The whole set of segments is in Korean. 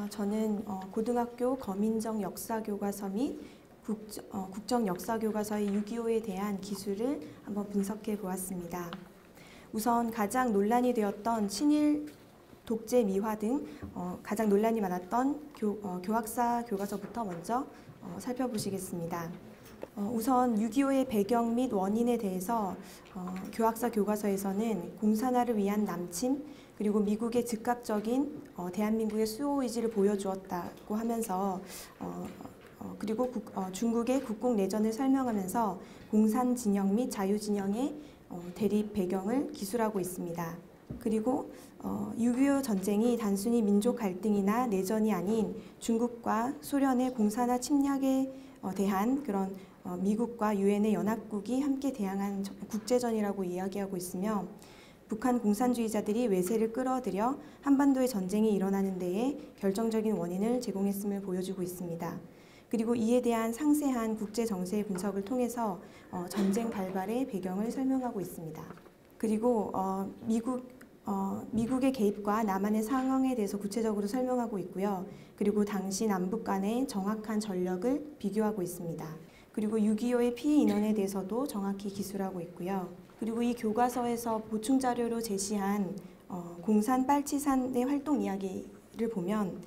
저는 고등학교 거민정 역사교과서 및 국정 역사교과서의 6.25에 대한 기술을 한번 분석해 보았습니다. 우선 가장 논란이 되었던 친일 독재 미화 등 가장 논란이 많았던 교학사 교과서부터 먼저 살펴보시겠습니다. 우선 6.25의 배경 및 원인에 대해서 교학사 교과서에서는 공산화를 위한 남침 그리고 미국의 즉각적인 대한민국의 수호 의지를 보여주었다고 하면서 그리고 중국의 국공 내전을 설명하면서 공산 진영 및 자유 진영의 대립 배경을 기술하고 있습니다. 그리고 6.25 전쟁이 단순히 민족 갈등이나 내전이 아닌 중국과 소련의 공산화 침략에 대한 그런 미국과 유엔의 연합국이 함께 대항한 국제전이라고 이야기하고 있으며 북한 공산주의자들이 외세를 끌어들여 한반도의 전쟁이 일어나는 데에 결정적인 원인을 제공했음을 보여주고 있습니다. 그리고 이에 대한 상세한 국제 정세의 분석을 통해서 전쟁 발발의 배경을 설명하고 있습니다. 그리고 미국의 개입과 남한의 상황에 대해서 구체적으로 설명하고 있고요. 그리고 당시 남북 간의 정확한 전력을 비교하고 있습니다. 그리고 6.25의 피해 인원에 대해서도 정확히 기술하고 있고요. 그리고 이 교과서에서 보충 자료로 제시한 공산 빨치산의 활동 이야기를 보면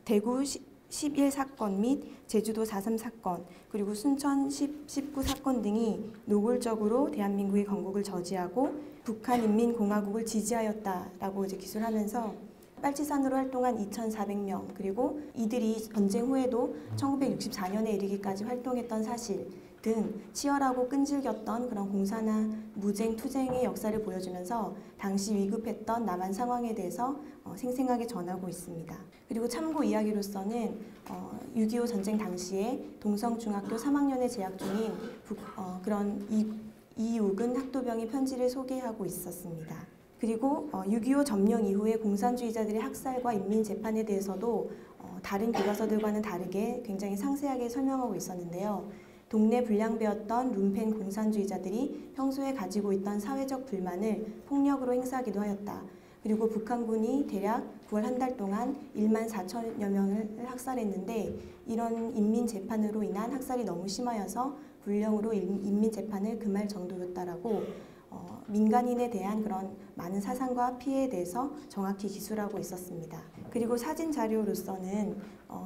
대구 11 사건 및 제주도 4.3 사건 그리고 순천 19 사건 등이 노골적으로 대한민국의 건국을 저지하고 북한인민공화국을 지지하였다라고 기술하면서 빨치산으로 활동한 2,400명 그리고 이들이 전쟁 후에도 1964년에 이르기까지 활동했던 사실 등 치열하고 끈질겼던 그런 공산화 무쟁 투쟁의 역사를 보여주면서 당시 위급했던 남한 상황에 대해서 생생하게 전하고 있습니다. 그리고 참고 이야기로서는 6.25 전쟁 당시에 동성중학교 3학년에 재학 중인 그런 이욱은 학도병의 편지를 소개하고 있었습니다. 그리고 6.25 점령 이후에 공산주의자들의 학살과 인민재판에 대해서도 다른 교과서들과는 다르게 굉장히 상세하게 설명하고 있었는데요. 동네 불량배였던 룸펜 공산주의자들이 평소에 가지고 있던 사회적 불만을 폭력으로 행사하기도 하였다. 그리고 북한군이 대략 9월 한 달 동안 1만 4천여 명을 학살했는데 이런 인민재판으로 인한 학살이 너무 심하여서 불령으로 인민재판을 금할 정도였다라고 민간인에 대한 그런 많은 사상과 피해에 대해서 정확히 기술하고 있었습니다. 그리고 사진 자료로서는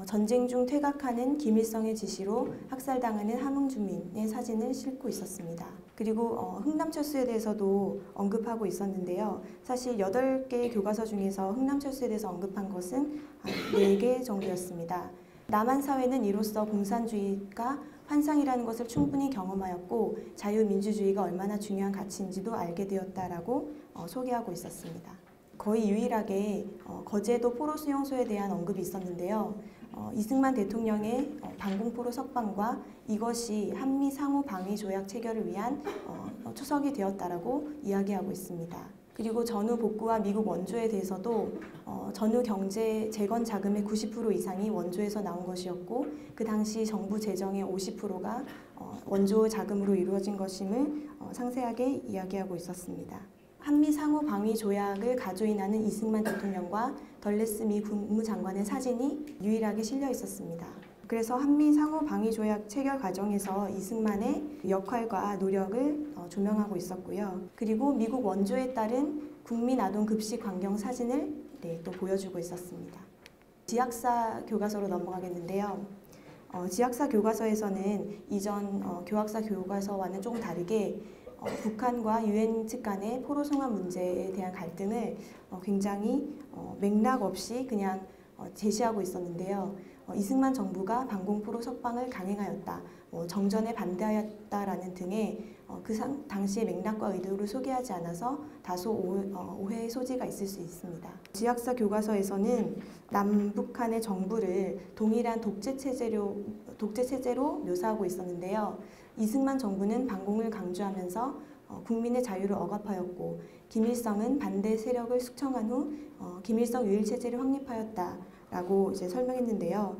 전쟁 중 퇴각하는 김일성의 지시로 학살당하는 함흥주민의 사진을 싣고 있었습니다. 그리고 흥남철수에 대해서도 언급하고 있었는데요. 사실 8개의 교과서 중에서 흥남철수에 대해서 언급한 것은 한 4개 정도였습니다. 남한 사회는 이로써 공산주의가 환상이라는 것을 충분히 경험하였고 자유민주주의가 얼마나 중요한 가치인지도 알게 되었다라고 소개하고 있었습니다. 거의 유일하게 거제도 포로 수용소에 대한 언급이 있었는데요. 이승만 대통령의 방공포로 석방과 이것이 한미 상호 방위 조약 체결을 위한 초석이 되었다라고 이야기하고 있습니다. 그리고 전후 복구와 미국 원조에 대해서도 전후 경제 재건 자금의 90% 이상이 원조에서 나온 것이었고 그 당시 정부 재정의 50%가 원조 자금으로 이루어진 것임을 상세하게 이야기하고 있었습니다. 한미 상호 방위 조약을 가조인하는 이승만 대통령과 덜레스 미 국무장관의 사진이 유일하게 실려 있었습니다. 그래서 한미 상호 방위 조약 체결 과정에서 이승만의 역할과 노력을 조명하고 있었고요. 그리고 미국 원조에 따른 국민 아동 급식 환경 사진을 또 보여주고 있었습니다. 지학사 교과서로 넘어가겠는데요. 지학사 교과서에서는 이전 교학사 교과서와는 조금 다르게 북한과 유엔 측 간의 포로 송환 문제에 대한 갈등을 굉장히 맥락 없이 그냥 제시하고 있었는데요. 이승만 정부가 방공포로 석방을 강행하였다, 정전에 반대하였다라는 등의 그 당시의 맥락과 의도를 소개하지 않아서 다소 오해의 소지가 있을 수 있습니다. 지학사 교과서에서는 남북한의 정부를 동일한 독재 체제로 묘사하고 있었는데요. 이승만 정부는 반공을 강조하면서 국민의 자유를 억압하였고 김일성은 반대 세력을 숙청한 후 김일성 유일체제를 확립하였다. 라고 이제 설명했는데요.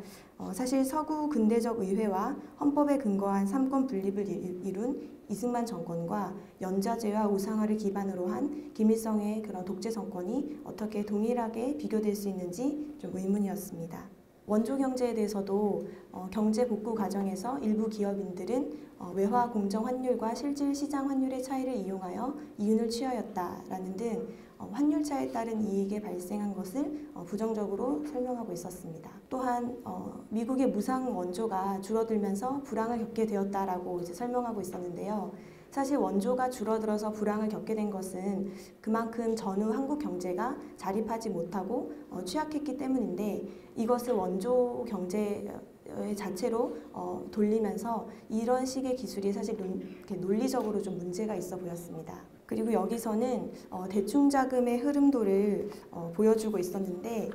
사실 서구 근대적 의회와 헌법에 근거한 삼권 분립을 이룬 이승만 정권과 연좌제와 우상화를 기반으로 한 김일성의 그런 독재 정권이 어떻게 동일하게 비교될 수 있는지 좀 의문이었습니다. 원조 경제에 대해서도 경제 복구 과정에서 일부 기업인들은 외화 공정 환율과 실질 시장 환율의 차이를 이용하여 이윤을 취하였다라는 등 환율 차에 따른 이익이 발생한 것을 부정적으로 설명하고 있었습니다. 또한 미국의 무상 원조가 줄어들면서 불황을 겪게 되었다라고 이제 설명하고 있었는데요. 사실 원조가 줄어들어서 불황을 겪게 된 것은 그만큼 전후 한국 경제가 자립하지 못하고 취약했기 때문인데, 이것을 원조 경제 자체로 돌리면서 이런 식의 기술이 사실 논리적으로 좀 문제가 있어 보였습니다. 그리고 여기서는 대충자금의 흐름도를 보여주고 있었는데,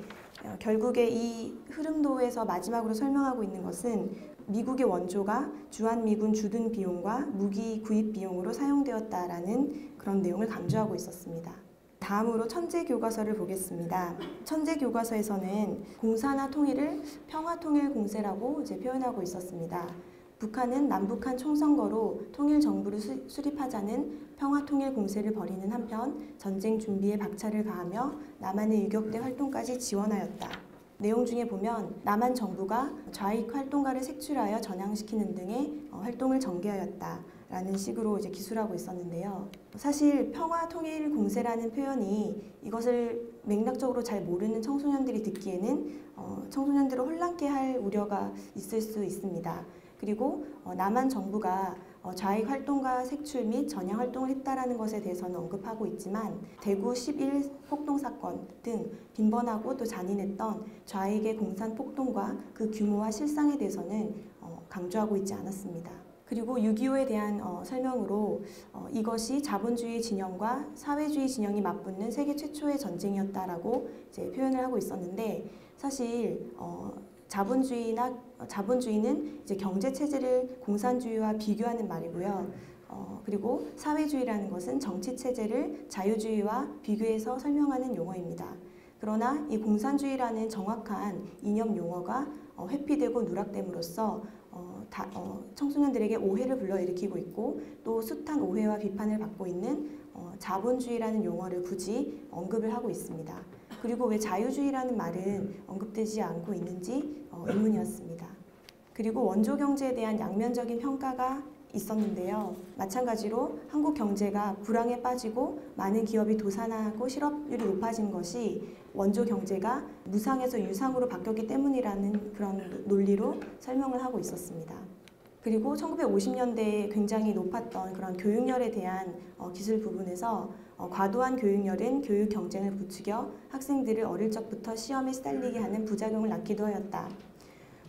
결국에 이 흐름도에서 마지막으로 설명하고 있는 것은 미국의 원조가 주한미군 주둔 비용과 무기 구입 비용으로 사용되었다라는 그런 내용을 강조하고 있었습니다. 다음으로 천재교과서를 보겠습니다. 천재교과서에서는 공사나 통일을 평화통일공세라고 이제 표현하고 있었습니다. 북한은 남북한 총선거로 통일정부를 수립하자는 평화통일공세를 벌이는 한편 전쟁 준비에 박차를 가하며 남한의 유격대 활동까지 지원하였다. 내용 중에 보면 남한 정부가 좌익 활동가를 색출하여 전향시키는 등의 활동을 전개하였다라는 식으로 이제 기술하고 있었는데요. 사실 평화통일공세라는 표현이 이것을 맥락적으로 잘 모르는 청소년들이 듣기에는 청소년들을 혼란케 할 우려가 있을 수 있습니다. 그리고 남한 정부가 좌익 활동가 색출 및 전향 활동을 했다라는 것에 대해서는 언급하고 있지만, 대구 11 폭동 사건 등 빈번하고 또 잔인했던 좌익의 공산 폭동과 그 규모와 실상에 대해서는 강조하고 있지 않았습니다. 그리고 6.25에 대한 설명으로 이것이 자본주의 진영과 사회주의 진영이 맞붙는 세계 최초의 전쟁이었다라고 이제 표현을 하고 있었는데, 사실 자본주의는 이제 경제 체제를 공산주의와 비교하는 말이고요. 그리고 사회주의라는 것은 정치 체제를 자유주의와 비교해서 설명하는 용어입니다. 그러나 이 공산주의라는 정확한 이념 용어가 회피되고 누락됨으로써 청소년들에게 오해를 불러일으키고 있고, 또 숱한 오해와 비판을 받고 있는 자본주의라는 용어를 굳이 언급을 하고 있습니다. 그리고 왜 자유주의라는 말은 언급되지 않고 있는지 의문이었습니다. 그리고 원조 경제에 대한 양면적인 평가가 있었는데요. 마찬가지로 한국 경제가 불황에 빠지고 많은 기업이 도산하고 실업률이 높아진 것이 원조 경제가 무상에서 유상으로 바뀌었기 때문이라는 그런 논리로 설명을 하고 있었습니다. 그리고 1950년대에 굉장히 높았던 그런 교육열에 대한 기술 부분에서 과도한 교육열은 교육 경쟁을 부추겨 학생들을 어릴 적부터 시험에 시달리게 하는 부작용을 낳기도 하였다.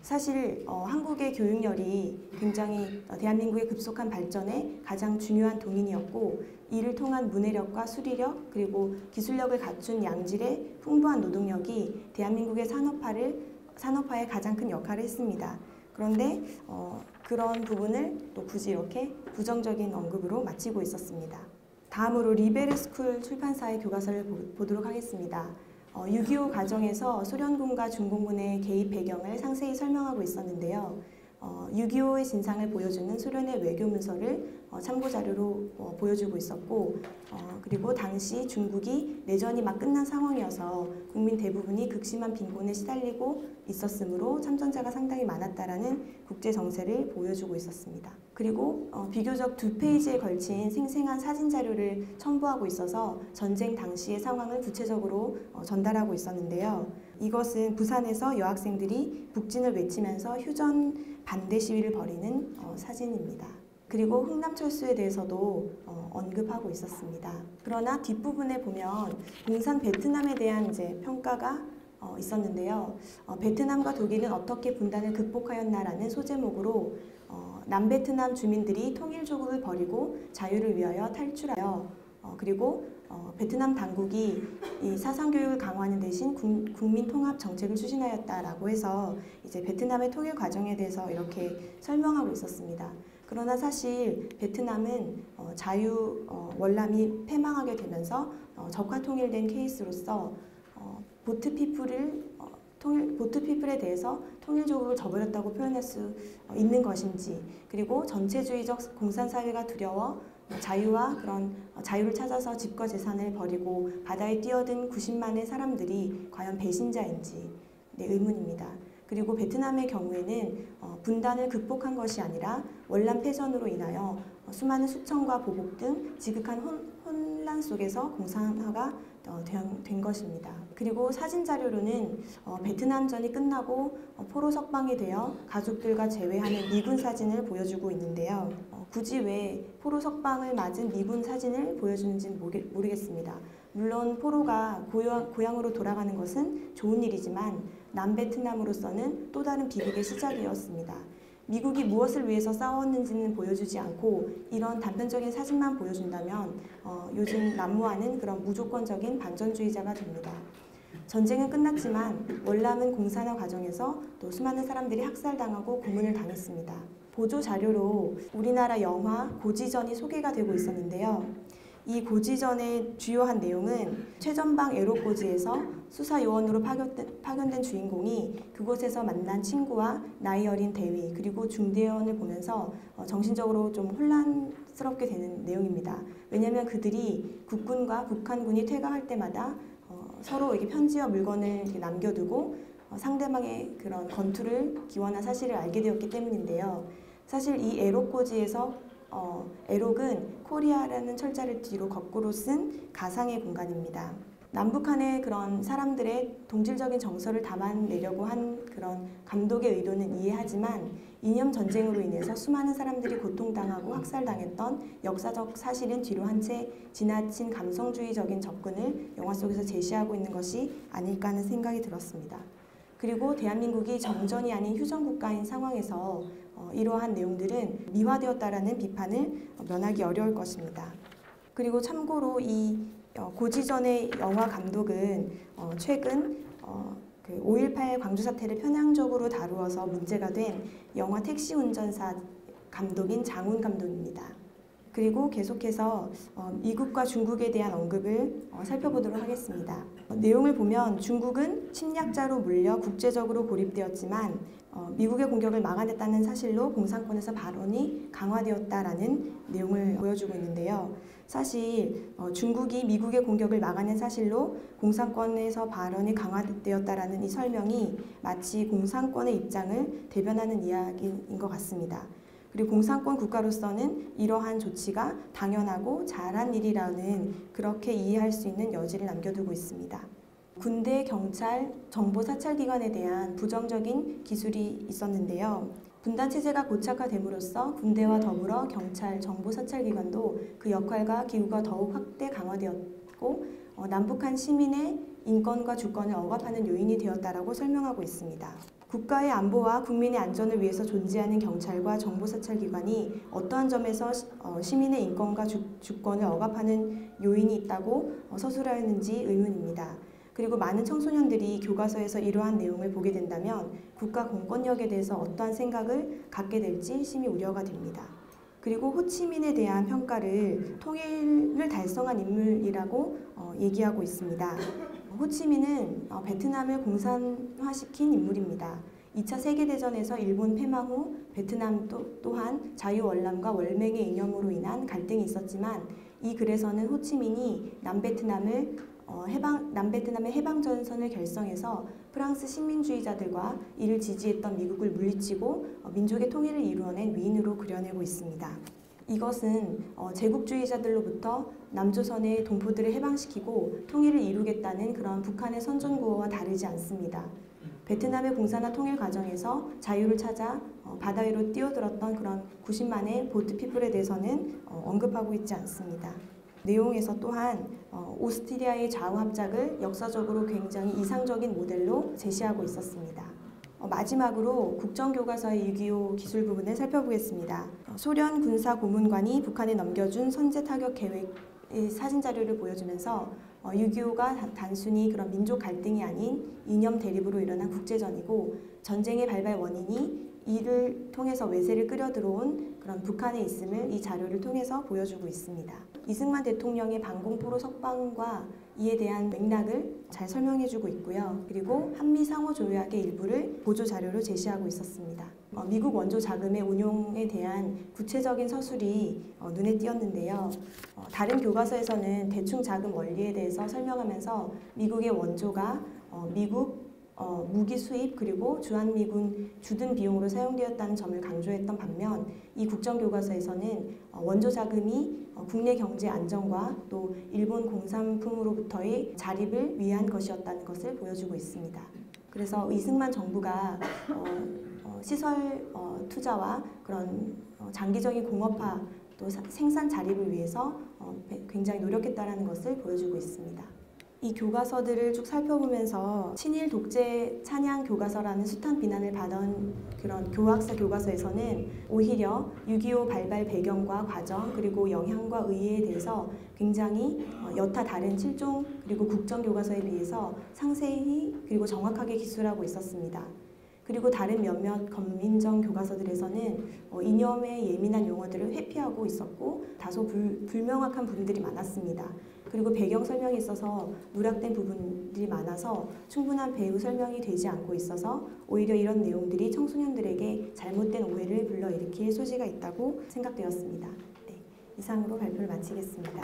사실 한국의 교육열이 굉장히 대한민국의 급속한 발전에 가장 중요한 동인이었고, 이를 통한 문해력과 수리력 그리고 기술력을 갖춘 양질의 풍부한 노동력이 대한민국의 산업화에 가장 큰 역할을 했습니다. 그런데 그런 부분을 또 굳이 이렇게 부정적인 언급으로 마치고 있었습니다. 다음으로 리베르스쿨 출판사의 교과서를 보도록 하겠습니다. 6.25 과정에서 소련군과 중공군의 개입 배경을 상세히 설명하고 있었는데요. 6.25의 진상을 보여주는 소련의 외교 문서를 참고 자료로 보여주고 있었고, 그리고 당시 중국이 내전이 막 끝난 상황이어서 국민 대부분이 극심한 빈곤에 시달리고 있었으므로 참전자가 상당히 많았다라는 국제 정세를 보여주고 있었습니다. 그리고 비교적 2페이지에 걸친 생생한 사진 자료를 첨부하고 있어서 전쟁 당시의 상황을 구체적으로 전달하고 있었는데요. 이것은 부산에서 여학생들이 북진을 외치면서 휴전 반대 시위를 벌이는 사진입니다. 그리고 흥남철수에 대해서도 언급하고 있었습니다. 그러나 뒷부분에 보면 공산 베트남에 대한 이제 평가가 있었는데요. 베트남과 독일은 어떻게 분단을 극복하였나라는 소제목으로 남베트남 주민들이 통일조국을 버리고 자유를 위하여 탈출하여 그리고 베트남 당국이 이 사상교육을 강화하는 대신 국민 통합 정책을 추진하였다라고 해서 이제 베트남의 통일 과정에 대해서 이렇게 설명하고 있었습니다. 그러나 사실 베트남은 원람이 패망하게 되면서 적화 통일된 케이스로서 보트피플을 보트 피플에 대해서 통일적으로 저버렸다고 표현할 수 있는 것인지, 그리고 전체주의적 공산사회가 두려워 자유와 그런 자유를 찾아서 집과 재산을 버리고 바다에 뛰어든 90만의 사람들이 과연 배신자인지 의문입니다. 그리고 베트남의 경우에는 분단을 극복한 것이 아니라 월남 패전으로 인하여 수많은 수청과 보복 등 지극한 혼란 속에서 공산화가 된 것입니다. 그리고 사진 자료로는 베트남전이 끝나고 포로 석방이 되어 가족들과 재회하는 미군 사진을 보여주고 있는데요. 굳이 왜 포로 석방을 맞은 미군 사진을 보여주는지는 모르겠습니다. 물론 포로가 고향으로 돌아가는 것은 좋은 일이지만 남베트남으로서는 또 다른 비극의 시작이었습니다. 미국이 무엇을 위해서 싸웠는지는 보여주지 않고 이런 단편적인 사진만 보여준다면 요즘 난무하는 그런 무조건적인 반전주의자가 됩니다. 전쟁은 끝났지만 월남은 공산화 과정에서 또 수많은 사람들이 학살당하고 고문을 당했습니다. 보조 자료로 우리나라 영화 고지전이 소개가 되고 있었는데요. 이 고지전의 주요한 내용은 최전방 에로고지에서 수사요원으로 파견된 주인공이 그곳에서 만난 친구와 나이 어린 대위 그리고 중대원을 보면서 정신적으로 좀 혼란스럽게 되는 내용입니다. 왜냐하면 그들이 국군과 북한군이 퇴각할 때마다 서로 이렇게 편지와 물건을 이렇게 남겨두고 상대방의 그런 건투를 기원한 사실을 알게 되었기 때문인데요. 사실 이 에록고지에서 에록은 코리아라는 철자를 뒤로 거꾸로 쓴 가상의 공간입니다. 남북한의 그런 사람들의 동질적인 정서를 담아내려고 한 그런 감독의 의도는 이해하지만 이념 전쟁으로 인해서 수많은 사람들이 고통당하고 학살당했던 역사적 사실은 뒤로 한 채 지나친 감성주의적인 접근을 영화 속에서 제시하고 있는 것이 아닐까 하는 생각이 들었습니다. 그리고 대한민국이 정전이 아닌 휴전국가인 상황에서 이러한 내용들은 미화되었다라는 비판을 면하기 어려울 것입니다. 그리고 참고로 이 고지전의 영화 감독은 최근 그 5.18 광주 사태를 편향적으로 다루어서 문제가 된 영화 택시 운전사 감독인 장훈 감독입니다. 그리고 계속해서 미국과 중국에 대한 언급을 살펴보도록 하겠습니다. 내용을 보면 중국은 침략자로 물려 국제적으로 고립되었지만 미국의 공격을 막아냈다는 사실로 공산권에서 발언이 강화되었다라는 내용을 보여주고 있는데요. 사실 중국이 미국의 공격을 막아낸 사실로 공산권에서 발언이 강화되었다라는 이 설명이 마치 공산권의 입장을 대변하는 이야기인 것 같습니다. 그리고 공산권 국가로서는 이러한 조치가 당연하고 잘한 일이라는 그렇게 이해할 수 있는 여지를 남겨두고 있습니다. 군대, 경찰, 정보 사찰기관에 대한 부정적인 기술이 있었는데요. 분단체제가 고착화됨으로써 군대와 더불어 경찰, 정보 사찰기관도 그 역할과 기구가 더욱 확대 강화되었고 남북한 시민의 인권과 주권을 억압하는 요인이 되었다라고 설명하고 있습니다. 국가의 안보와 국민의 안전을 위해서 존재하는 경찰과 정보사찰기관이 어떠한 점에서 시민의 인권과 주권을 억압하는 요인이 있다고 서술하였는지 의문입니다. 그리고 많은 청소년들이 교과서에서 이러한 내용을 보게 된다면 국가 공권력에 대해서 어떠한 생각을 갖게 될지 심히 우려가 됩니다. 그리고 호치민에 대한 평가를 통일을 달성한 인물이라고 얘기하고 있습니다. 호치민은 베트남을 공산화시킨 인물입니다. 2차 세계대전에서 일본 패망 후 베트남 또한 자유월남과 월맹의 이념으로 인한 갈등이 있었지만 이 글에서는 호치민이 남베트남의 해방전선을 결성해서 프랑스 식민주의자들과 이를 지지했던 미국을 물리치고 민족의 통일을 이루어낸 위인으로 그려내고 있습니다. 이것은 제국주의자들로부터 남조선의 동포들을 해방시키고 통일을 이루겠다는 그런 북한의 선전구호와 다르지 않습니다. 베트남의 공산화 통일 과정에서 자유를 찾아 바다 위로 뛰어들었던 그런 90만의 보트 피플에 대해서는 언급하고 있지 않습니다. 내용에서 또한 오스트리아의 좌우 합작을 역사적으로 굉장히 이상적인 모델로 제시하고 있었습니다. 마지막으로 국정교과서의 6.25 기술 부분을 살펴보겠습니다. 소련 군사 고문관이 북한에 넘겨준 선제 타격 계획의 사진 자료를 보여주면서 6.25가 단순히 그런 민족 갈등이 아닌 이념 대립으로 일어난 국제전이고 전쟁의 발발 원인이 이를 통해서 외세를 끌어들어온 그런 북한에 있음을 이 자료를 통해서 보여주고 있습니다. 이승만 대통령의 반공포로 석방과 이에 대한 맥락을 잘 설명해주고 있고요. 그리고 한미 상호 조약의 일부를 보조 자료로 제시하고 있었습니다. 미국 원조 자금의 운용에 대한 구체적인 서술이 눈에 띄었는데요. 다른 교과서에서는 대충 자금 원리에 대해서 설명하면서 미국의 원조가 미국 무기 수입 그리고 주한미군 주둔 비용으로 사용되었다는 점을 강조했던 반면 이 국정교과서에서는 원조 자금이 국내 경제 안정과 또 일본 공산품으로부터의 자립을 위한 것이었다는 것을 보여주고 있습니다. 그래서 이승만 정부가 시설 투자와 그런 장기적인 공업화 또 생산 자립을 위해서 굉장히 노력했다는 것을 보여주고 있습니다. 이 교과서들을 쭉 살펴보면서 친일 독재 찬양 교과서라는 숱한 비난을 받은 그런 교학사 교과서에서는 오히려 6.25 발발 배경과 과정 그리고 영향과 의의에 대해서 굉장히 여타 다른 실종 그리고 국정 교과서에 비해서 상세히 그리고 정확하게 기술하고 있었습니다. 그리고 다른 몇몇 검민정 교과서들에서는 이념에 예민한 용어들을 회피하고 있었고 다소 불명확한 부분들이 많았습니다. 그리고 배경 설명에 있어서 누락된 부분들이 많아서 충분한 배후 설명이 되지 않고 있어서 오히려 이런 내용들이 청소년들에게 잘못된 오해를 불러일으킬 소지가 있다고 생각되었습니다. 네, 이상으로 발표를 마치겠습니다.